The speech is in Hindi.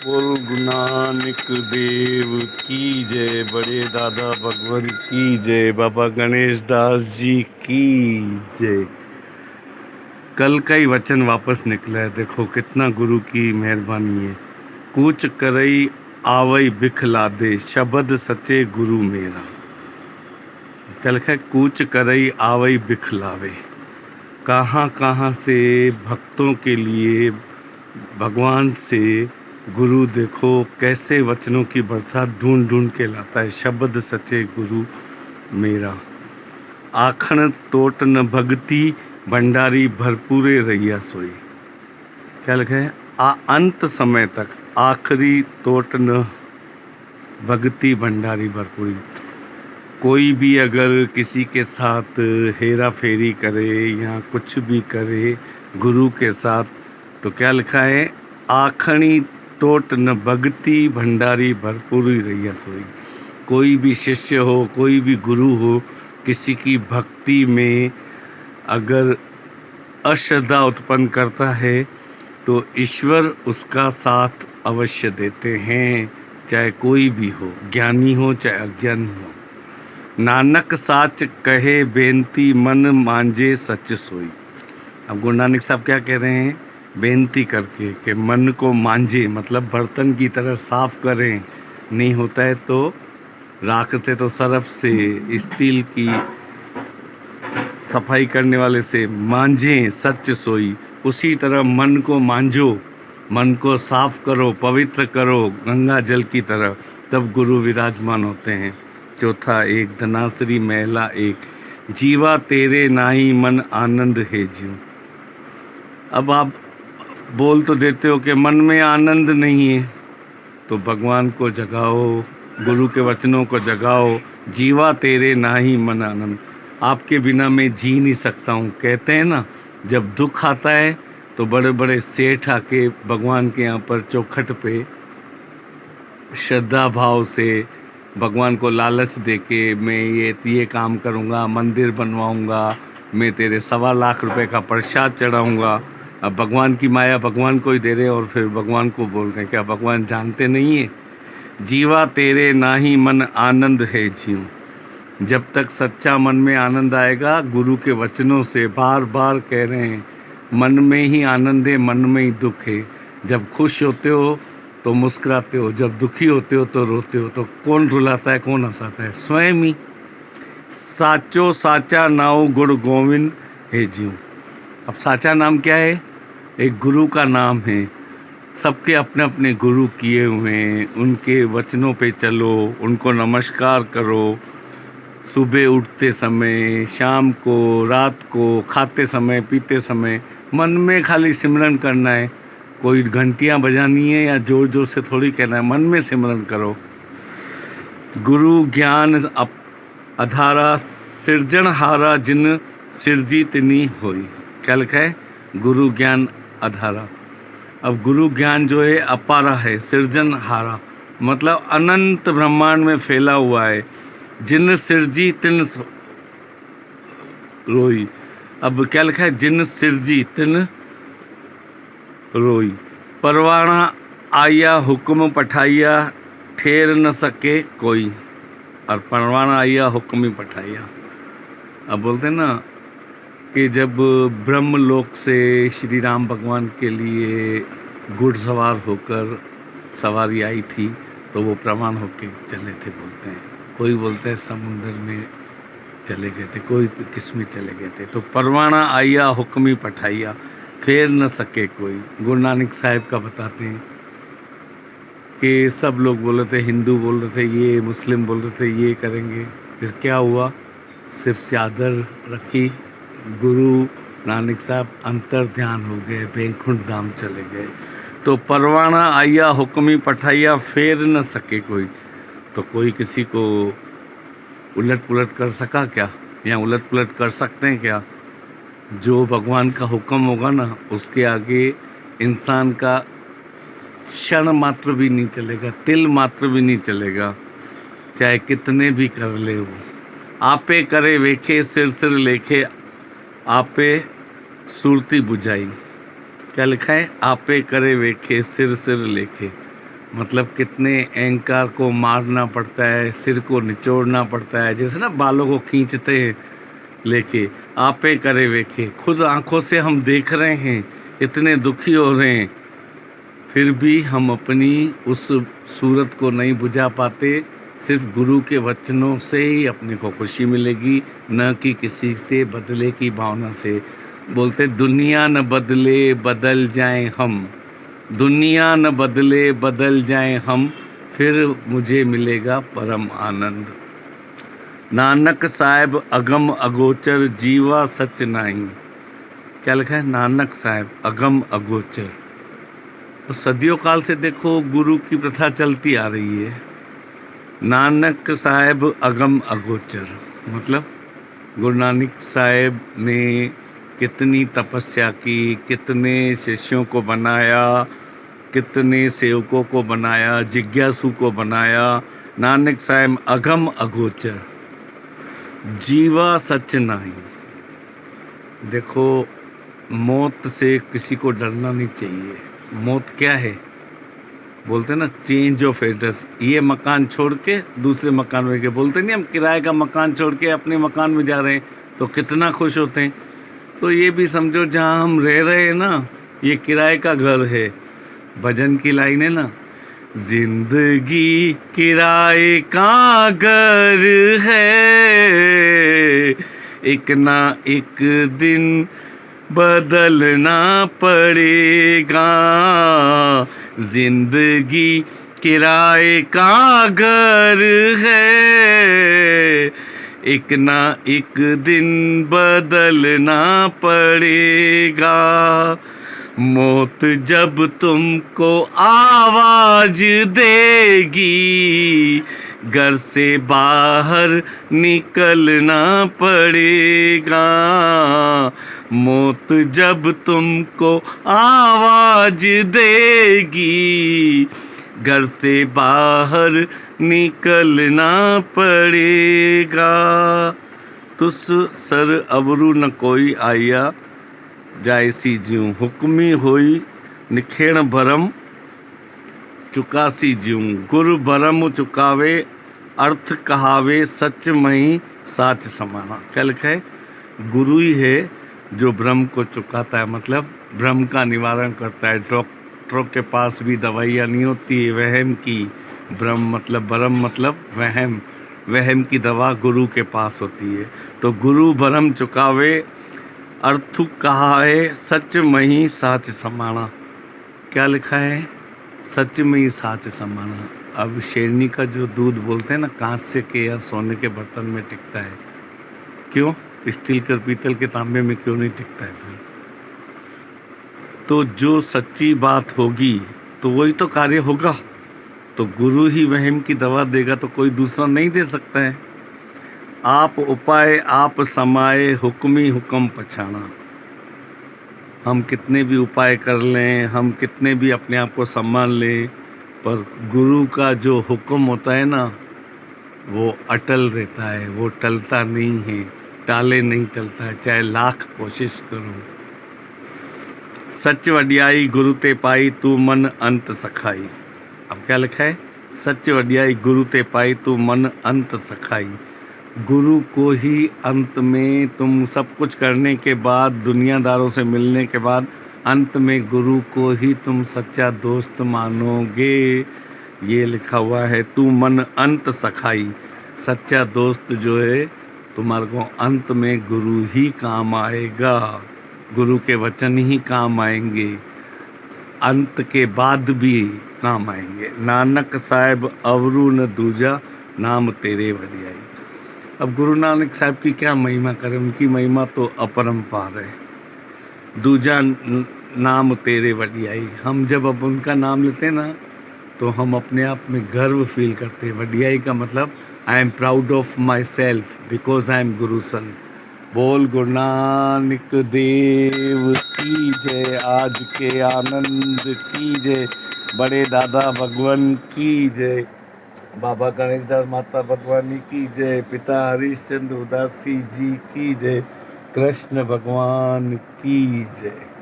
बोल गुरु नानक देव की जय, बड़े दादा भगवान की जय, बाबा गणेश दास जी की जय। कल का ही वचन वापस निकला है, देखो कितना गुरु की मेहरबानी है। कूच करई आवई बिखला दे, शब्द सचे गुरु मेरा। कल है कूच करई आवई बिखलावे। कहाँ कहाँ से भक्तों के लिए भगवान से गुरु देखो कैसे वचनों की बरसात ढूंढ ढूंढ के लाता है। शब्द सचे गुरु मेरा। आखण टोट न भगती भंडारी भरपूरे रैया सोई। क्या लिखा है? अंत समय तक आखिरी टोट न भगती भंडारी भरपूरी। कोई भी अगर किसी के साथ हेरा फेरी करे या कुछ भी करे गुरु के साथ, तो क्या लिखा है? आखणी टोट न भगती भंडारी भरपूरी रैया सोई। कोई भी शिष्य हो, कोई भी गुरु हो, किसी की भक्ति में अगर अश्रद्धा उत्पन्न करता है तो ईश्वर उसका साथ अवश्य देते हैं, चाहे कोई भी हो, ज्ञानी हो चाहे अज्ञानी हो। नानक साच कहे बेनती मन मांझे सच सोई। अब गुरु नानक साहब क्या कह रहे हैं? बेनती करके कि मन को मांझे, मतलब बर्तन की तरह साफ करें। नहीं होता है तो राख से, तो सर्फ से, स्टील की सफाई करने वाले से मांझें सच सोई। उसी तरह मन को मांझो, मन को साफ करो, पवित्र करो गंगा जल की तरह, तब गुरु विराजमान होते हैं। चौथा, एक धनाश्री महिला एक, जीवा तेरे नाई मन आनंद है जीव। अब आप बोल तो देते हो कि मन में आनंद नहीं है, तो भगवान को जगाओ, गुरु के वचनों को जगाओ। जीवा तेरे नाही मन आनंद, आपके बिना मैं जी नहीं सकता हूँ। कहते हैं ना, जब दुख आता है तो बड़े बड़े सेठ आके भगवान के यहाँ पर चौखट पे श्रद्धा भाव से भगवान को लालच देके, मैं ये काम करूँगा, मंदिर बनवाऊँगा, मैं तेरे 1.25 लाख रुपए का प्रसाद चढ़ाऊँगा। अब भगवान की माया भगवान को ही दे रहे, और फिर भगवान को बोल रहे हैं। क्या भगवान जानते नहीं है? जीवा तेरे नाही मन आनंद है जीव। जब तक सच्चा मन में आनंद आएगा, गुरु के वचनों से बार बार कह रहे हैं, मन में ही आनंद है, मन में ही दुख है। जब खुश होते हो तो मुस्कुराते हो, जब दुखी होते हो तो रोते हो। तो कौन रुलाता है, कौन हंसाता है? स्वयं ही। साचो साचा नाउ गुरु गोविंद है जीव। अब साचा नाम क्या है? एक गुरु का नाम है। सबके अपने अपने गुरु किए हुए हैं, उनके वचनों पे चलो, उनको नमस्कार करो। सुबह उठते समय, शाम को, रात को, खाते समय, पीते समय मन में खाली सिमरन करना है। कोई घंटियां बजानी है या जोर जोर से थोड़ी कहना है, मन में सिमरन करो। गुरु ज्ञान अधारा सृजनहारा, जिन सिरजी तिनी होई। क्या लिखा है? गुरु ज्ञान अधारा। अब गुरु ज्ञान जो है अपारा है, सृजनहारा मतलब अनंत ब्रह्मांड में फैला हुआ है। जिन सिरजी तिन रोई। अब क्या लिखा है? जिन सिरजी तिन रोई। परवाना आया हुक्म पठाइया, ठेर न सके कोई। और परवाना आया हुक्म ही पठाइया। अब बोलते हैं ना कि जब ब्रह्मलोक से श्री राम भगवान के लिए घुड़सवार होकर सवारी आई थी, तो वो प्रमाण होके चले थे, बोलते हैं। कोई बोलते हैं समुंदर में चले गए थे, कोई किस में चले गए थे। तो परवाना आया हुक्मी पठाइया, फेर न सके कोई। गुरु नानक साहिब का बताते हैं कि सब लोग बोल रहे थे, हिंदू बोल रहे थे ये, मुस्लिम बोल रहे थे ये करेंगे। फिर क्या हुआ? सिर्फ चादर रखी, गुरु नानक साहब अंतर ध्यान हो गए, बैकुंठ धाम चले गए। तो परवाना आया हुक्मी पठाइया, फेर न सके कोई। तो कोई किसी को उलट पुलट कर सका क्या, या उलट पुलट कर सकते हैं क्या? जो भगवान का हुक्म होगा ना, उसके आगे इंसान का क्षण मात्र भी नहीं चलेगा, तिल मात्र भी नहीं चलेगा, चाहे कितने भी कर ले वो। आपे करे वेखे सिर सिर लेखे, आपे सुरती बुझाई। क्या लिखा है? आपे करे वेखे सिर सिर लेखे। मतलब कितने अहंकार को मारना पड़ता है, सिर को निचोड़ना पड़ता है, जैसे ना बालों को खींचते हैं लेके। आपे करे वेखे, खुद आंखों से हम देख रहे हैं, इतने दुखी हो रहे हैं, फिर भी हम अपनी उस सूरत को नहीं बुझा पाते। सिर्फ गुरु के वचनों से ही अपने को खुशी मिलेगी, न कि किसी से बदले की भावना से। बोलते दुनिया न बदले बदल जाएं हम, दुनिया न बदले बदल जाएं हम, फिर मुझे मिलेगा परम आनंद। नानक साहिब अगम अगोचर, जीवा सच नाही। क्या लिखा है? नानक साहिब अगम अगोचर। तो सदियों काल से देखो गुरु की प्रथा चलती आ रही है। नानक साहिब अगम अगोचर मतलब गुरु नानक साहिब ने कितनी तपस्या की, कितने शिष्यों को बनाया, कितने सेवकों को बनाया, जिज्ञासु को बनाया। नानक साहिब अगम अगोचर, जीवा सच नाही। देखो, मौत से किसी को डरना नहीं चाहिए। मौत क्या है? बोलते ना चेंज ऑफ एड्रेस। ये मकान छोड़ के दूसरे मकान में गए, बोलते नहीं हम किराए का मकान छोड़ के अपने मकान में जा रहे हैं तो कितना खुश होते हैं। तो ये भी समझो जहाँ हम रह रहे हैं ना, ये किराए का घर है। भजन की लाइन है ना, जिंदगी किराए का घर है, एक ना एक दिन बदलना पड़ेगा। जिंदगी किराए का घर है, एक ना एक दिन बदलना पड़ेगा। मौत जब तुमको आवाज देगी, घर से बाहर निकलना पड़ेगा। मौत जब तुमको आवाज देगी, घर से बाहर निकलना पड़ेगा। तुस सर अवरु न कोई आया, जायसी ज्यूं हुक्मी होई निखेण भरम चुकासी ज्यूं। गुरु भरम चुकावे, अर्थ कहावे, सच मही साच समाना। क्या लिखा है? गुरु ही है जो भ्रम को चुकाता है, मतलब भ्रम का निवारण करता है। डॉक्टरों के पास भी दवाइयाँ नहीं होती है वहम की। भ्रम मतलब भरम मतलब वहम, वहम की दवा गुरु के पास होती है। तो गुरु भरम चुकावे, अर्थु कहावे, सच मही साच समाना। क्या लिखा है? सच में ही साच समाना। अब शेरनी का जो दूध बोलते हैं ना, कांस्य के या सोने के बर्तन में टिकता है, क्यों? स्टील के पीतल के तांबे में क्यों नहीं टिकता है फिर? तो जो सच्ची बात होगी तो वही तो कार्य होगा। तो गुरु ही वहम की दवा देगा तो कोई दूसरा नहीं दे सकता है। आप उपाय आप समाए, हुक्मी हुक्म पछाना। हम कितने भी उपाय कर लें, हम कितने भी अपने आप को सम्मान लें, पर गुरु का जो हुक्म होता है ना, वो अटल रहता है, वो टलता नहीं है, टाले नहीं टलता है, चाहे लाख कोशिश करो। सच वडियाई गुरु ते पाई, तू मन अंत सखाई। अब क्या लिखा है? सच वडियाई गुरु ते पाई, तू मन अंत सखाई। गुरु को ही अंत में, तुम सब कुछ करने के बाद, दुनियादारों से मिलने के बाद, अंत में गुरु को ही तुम सच्चा दोस्त मानोगे। ये लिखा हुआ है, तू मन अंत सखाई। सच्चा दोस्त जो है तुम्हारे को अंत में गुरु ही काम आएगा, गुरु के वचन ही काम आएंगे, अंत के बाद भी काम आएंगे। नानक साहिब अवरू न दूजा, नाम तेरे वडियाई। अब गुरु नानक साहब की क्या महिमा करें, उनकी महिमा तो अपरंपार है। दूजा नाम तेरे वडियाई। हम जब अब उनका नाम लेते हैं ना, तो हम अपने आप में गर्व फील करते हैं। वडियाई का मतलब I am proud of my self because I am गुरु सन। बोल गुरु नानक देव की जय, आज के आनंद की जय, बड़े दादा भगवान की जय, बाबा गणेश दास माता भगवानी की जय, पिता हरिश्चंद्र उदासी जी की जय, कृष्ण भगवान की जय।